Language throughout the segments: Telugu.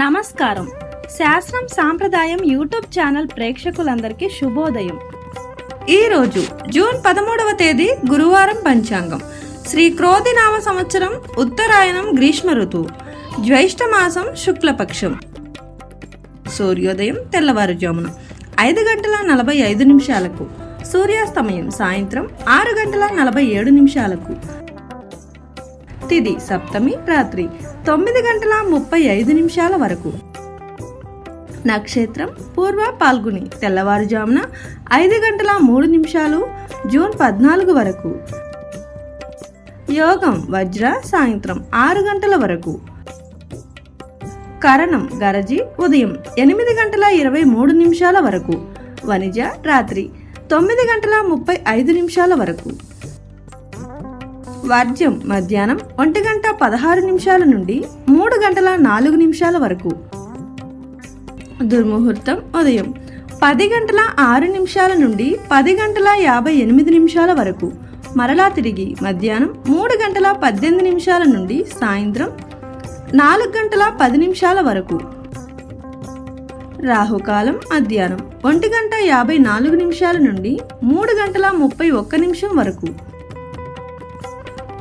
నమస్కారం. శాస్త్రం సాంప్రదాయం యూట్యూబ్ ఛానల్ ప్రేక్షకులందరికీ శుభోదయం. ఈరోజు జూన్ 13వ తేదీ గురువారం. పంచాంగం శ్రీ క్రోధినామ సంవత్సరం, ఉత్తరాయణం, గ్రీష్మ ఋతువు, జ్యేష్ఠ మాసం, శుక్లపక్షం. సూర్యోదయం తెల్లవారుజామున 5:45 సూర్యాస్తమయం సాయంత్రం 6:47. తిది సప్తమి రాత్రి 9:35 వరకు. నక్షత్రం పూర్వ పాల్గొని తెల్లవారుజామున 5:03 జూన్ 14 వరకు. యోగం వజ్ర సాయంత్రం 6 గంటల వరకు. కరణం గరజి ఉదయం 8:23 వరకు. వనిజ రాత్రి 9:35 వరకు. వర్జ్యం మధ్యాహ్నం 1:16 నుండి 3:04 వరకు. దుర్ముహూర్తం ఉదయం 10:06 నుండి 10:58 వరకు. మరలా తిరిగి మధ్యాహ్నం 3:18 నుండి సాయంత్రం 4:10 వరకు. రాహుకాలం మధ్యాహ్నం 1:54 నుండి 3:31 వరకు.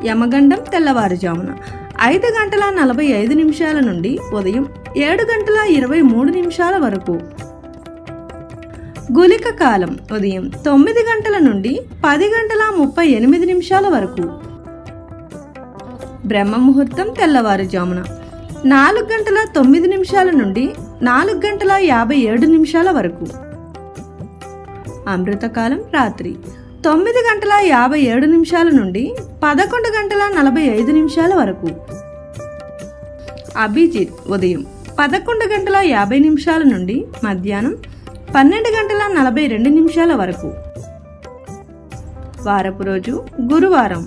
యమగండం తెల్లవారుజామున 5:45 నుండి ఉదయం 7:23 వరకు. గులిక కాలం ఉదయం 9 గంటల నుండి 10:38 వరకు. బ్రహ్మ ముహూర్తం తెల్లవారుజామున 4:09 నుండి 4:57 వరకు. అమృతకాలం రాత్రి 9:57 నుండి 11:45 వరకు. అభిజిత్ ఉదయం 11:50 నుండి మధ్యాహ్నం 12:42 వరకు. వారపు రోజు గురువారం.